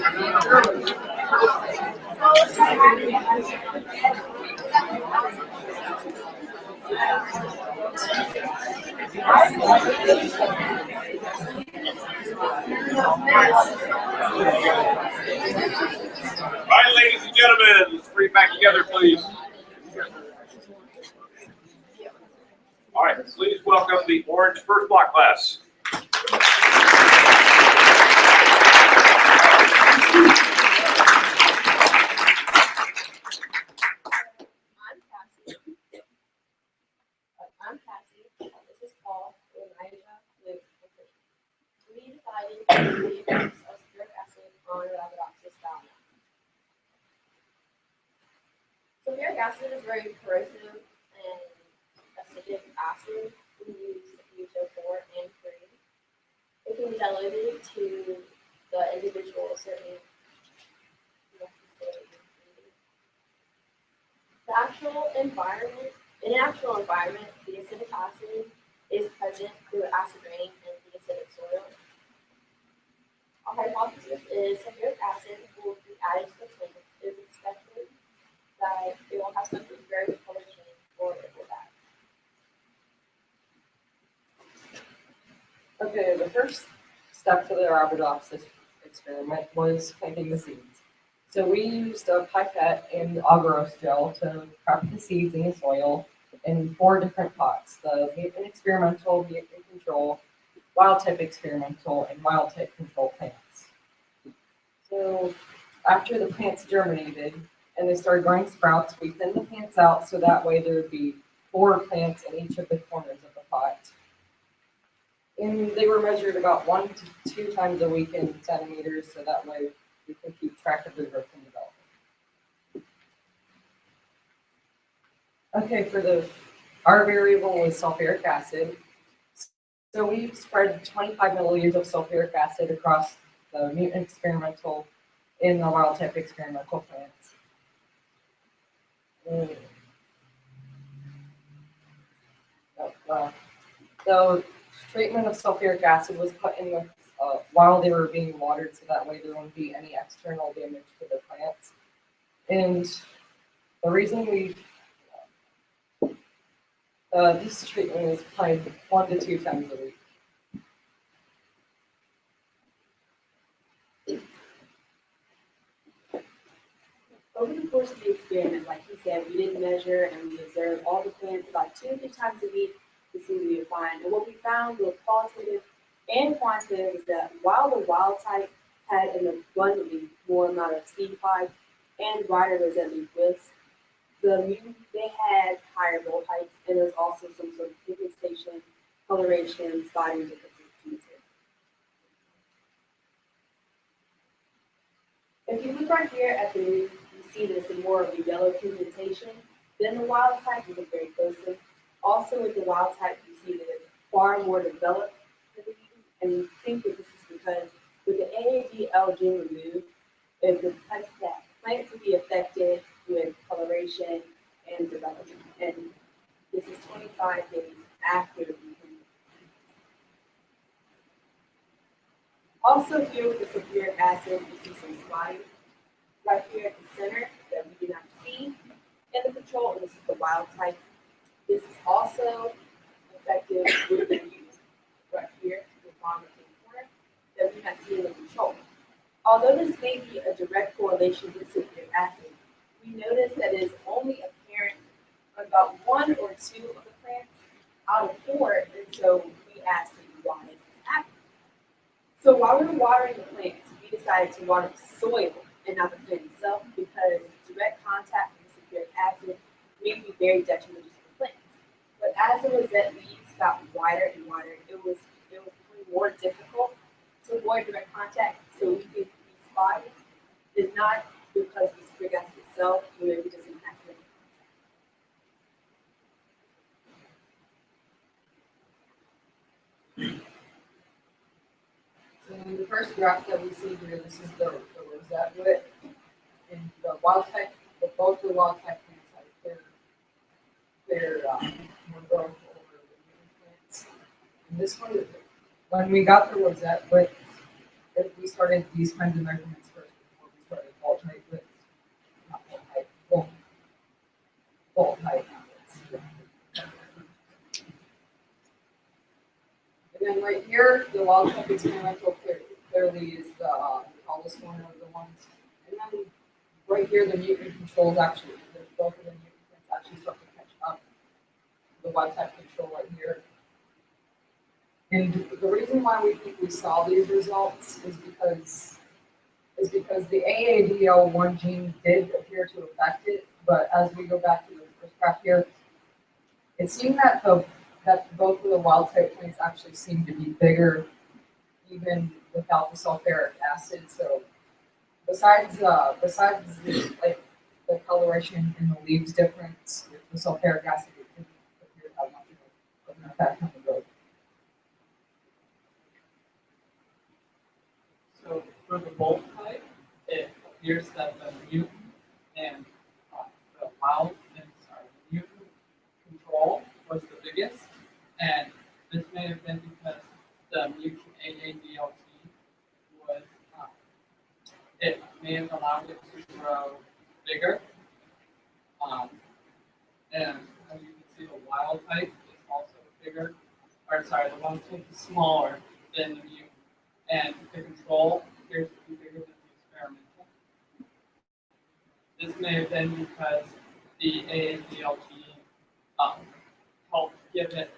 right, ladies and gentlemen, let's bring it back together, please. All right, please welcome the Orange first block class. I'm Cassie. This is Paul, Elijah, Luke, and Christian. We decided to do the effects of sulfuric acid on Arabidopsis Orange. Sulfuric acid is very corrosive and acidic acid. We use HO4 and 3. It can be diluted to the individual certain necessary ingredients. In an actual environment, the acidic acid is present through acid rain and the acidic soil. Our hypothesis is sulfuric acid will be added to the plant. It is expected that it will have something very color change or it will die. Okay, the first step for the Arabidopsis experiment was planting the seeds. So we used a pipette and agarose gel to prep the seeds in the soil in 4 different pots: the mutant experimental, mutant control, wild type experimental, and wild type control plants. So after the plants germinated and they started growing sprouts, we thinned the plants out so that way there would be 4 plants in each of the corners of the pot. And they were measured about 1 to 2 times a week in centimeters, so that way we can keep track of their growth and development. Okay, our variable was sulfuric acid. So we spread 25 milliliters of sulfuric acid across the mutant experimental and the wild type experimental plants. The treatment of sulfuric acid was put in with while they were being watered, so that way there wouldn't be any external damage to the plants. And the reason this treatment is applied 1 to 2 times a week. Over the course of the experiment, like he said, we did measure and we observed all the plants about 2 to 3 times a week to see what we would find. And what we found, both qualitative and quantitative, is that while the wild type had an abundantly more amount of seed pods and wider rosette leaf widths, the mutant, they had higher bowl heights, and there's also some sort of pigmentation, coloration, spotting differences between the two. If you look right here at the mutant, you see there's some more of a yellow pigmentation than the wild type. You look very closely. Also with the wild type, you see that it's far more developed than the mutant, and we think that this is because with the AADL gene removed, it would touch that plant to be affected with coloration and development. And this is 25 days after the mutant. Also here with the sulfuric acid, you see some spotting right here at the center that we do not see in the control, and this is the wild type. This is also effective with the mutant right here, the bottom corner, that we do not see in the control. Although this may be a direct correlation with sulfuric acid, we notice that it is only apparent on about 1 or 2 of the plants out of 4, and so we asked why is this happening. So while we were watering the plants, we decided to water the soil and not the plant itself, because direct contact with sulfuric acid may be very detrimental to the plants. But as the rosette leaves got wider and wider, it was becoming more difficult to avoid direct contact. So we think the spotting is not because of the sulfuric acid itself, but maybe just an accident. So in the first graph that we see here, this is the rosette width. And the wild type, both the wild type plants have their more growth over the mutant plants. And this one, when we got the rosette width, we started these kinds of measurements first bolt height happens. And then right here, the wild type experimental clearly is the tallest one of the ones. And then right here, the mutant controls actually, both of the mutants actually start to catch up. The wild type control right here. And the reason why we think we saw these results is because the AADL1 gene did appear to affect it, but as we go back to the first graph here, it seemed that both of the wild type plants actually seem to be bigger even without the sulfuric acid. So besides the coloration in the leaves difference with the sulfuric acid, it didn't appear to have much of an effect on the growth. So for the bolt type, it appears that the mutant and the mutant control was the biggest, and this may have been because the mutant AADLT was it may have allowed it to grow bigger. And as you can see, the wild type is also bigger, or sorry, the wild type is smaller than the mutant. And the control appears to be bigger than the experimental. This may have been because the AADL gene helped give it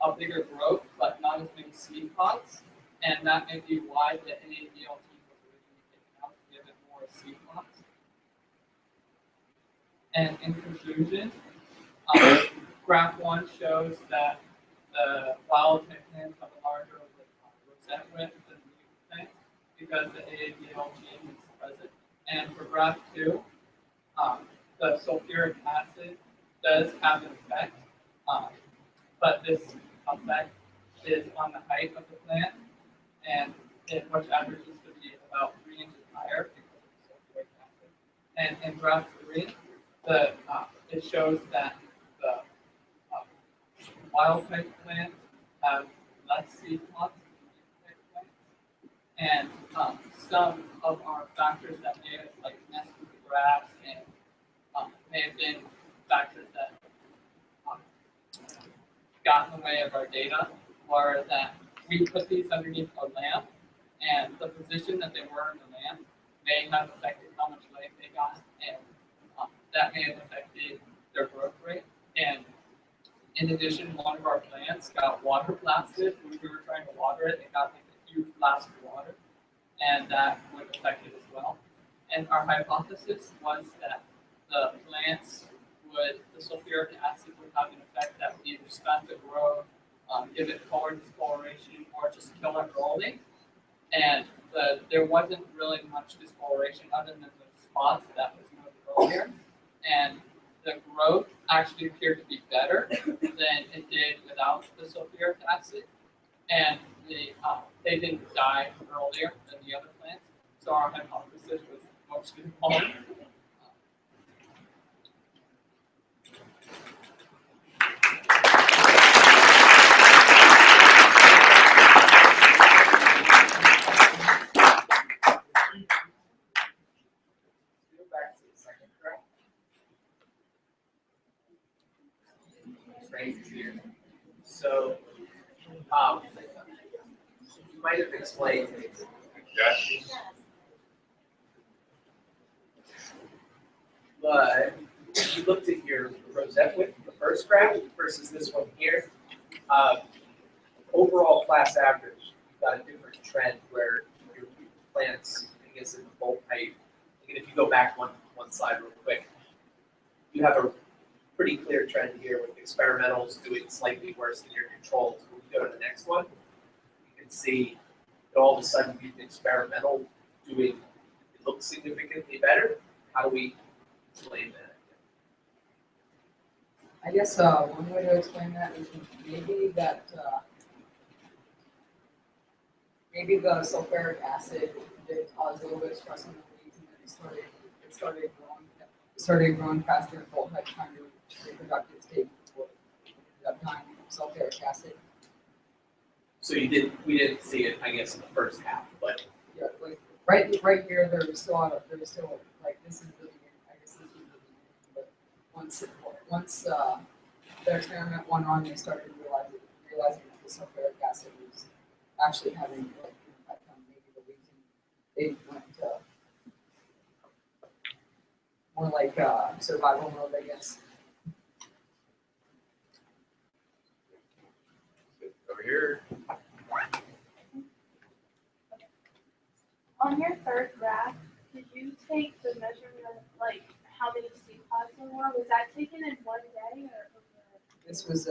a bigger growth, but not as many seed pods. And that may be why the AADL gene was originally taken out to give it more seed pods. And in conclusion, graph 1 shows that the wild type plants have a larger rosette width than the mutant plants because the AADL gene is present. And for graph 2, the sulfuric acid does have an effect, but this effect is on the height of the plant, and which averages to be about 3 inches higher because of the sulfuric acid. And in graph 3, it shows that the wild type plants have less seed pods than mutant type plants, and some of our factors that may have like messed with the graphs and may have been factors that got in the way of our data were that we put these underneath a lamp, and the position that they were in the lamp may have affected how much light they got, and that may have affected their growth rate. And in addition, one of our plants got water blasted. When we were trying to water it, it got like a huge blast of water, and that would affect it as well. And our hypothesis was that the plants the sulfuric acid would have an effect that would either stunt the growth, give it color discoloration, or just kill it early. And there wasn't really much discoloration other than the spots that was noted earlier. And the growth actually appeared to be better than it did without the sulfuric acid. And they didn't die earlier than the other plants. So our hypothesis was mostly wrong. Here. So, you might have explained it. Yes. But if you looked at your rosette width, the first graph versus this one here, overall class average, you've got a different trend where your plants, I guess, in the bolt height. And if you go back one slide real quick, you have a pretty clear trend here with experimentals doing slightly worse than your controls. When we go to the next one, you can see that all of a sudden the experimental doing, it looks significantly better. How do we explain that? I guess one way to explain that is maybe maybe the sulfuric acid did cause a little bit of stress on the leaves, and then it started growing faster in bolt height, trying to reach reproductive state before it ended up dying from sulfuric acid. So we didn't see it, I guess, in the first half, but Yeah, like right here, there was still like this is the beginning. I guess this is the beginning, but once once the experiment went on, they started realizing that the sulfuric acid was actually having like an effect on maybe the lesion. They went to more like survival mode, I guess. Over here. On your third graph, did you take the measurement of like how many seed pods there were? Was that taken in one day or over? This was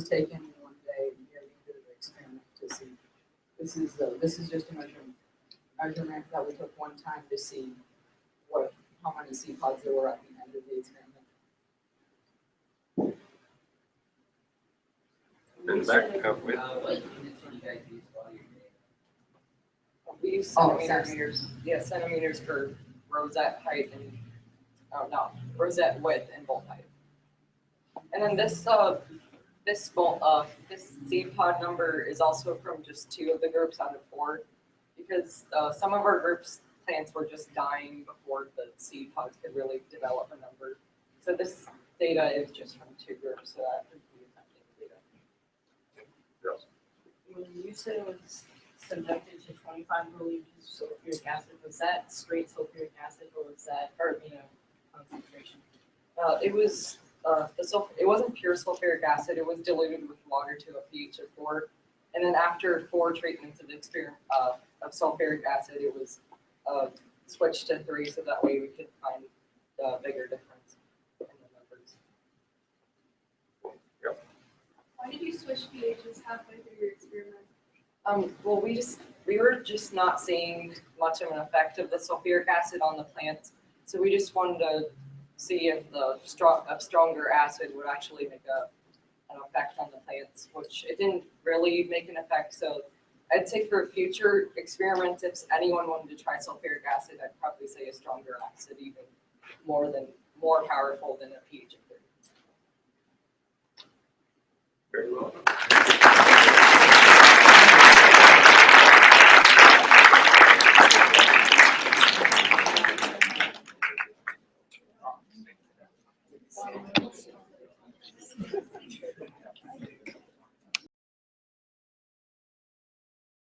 taken in one day near the end of the experiment to see. This is just a measurement that we took one time to see how many seed pods there were at the end of the experiment. In the back, oh, wait. What units do you guys use while you're doing? We use Oh, centimeters. Yeah, centimeters for rosette height and rosette width and bolt height. And then this seed pod number is also from just 2 of the groups out of 4, because some of our groups plants were just dying before the seed pods could really develop a number. So this data is just from 2 groups, so that would be effective data. When you said it was subjected to 25 milliliters of sulfuric acid, was that straight sulfuric acid or was that concentration? It was it wasn't pure sulfuric acid. It was diluted with water to a pH of 4, and then after 4 treatments of of sulfuric acid, it was switched to 3, so that way we could find the bigger difference in the numbers. Why did you switch pHs halfway through your experiment? Well, we were just not seeing much of an effect of the sulfuric acid on the plants, so we just wanted to see if a stronger acid would actually make an effect on the plants, which it didn't really make an effect. So I'd say for future experiments, if anyone wanted to try sulfuric acid, I'd probably say a stronger acid, even more powerful than a pH of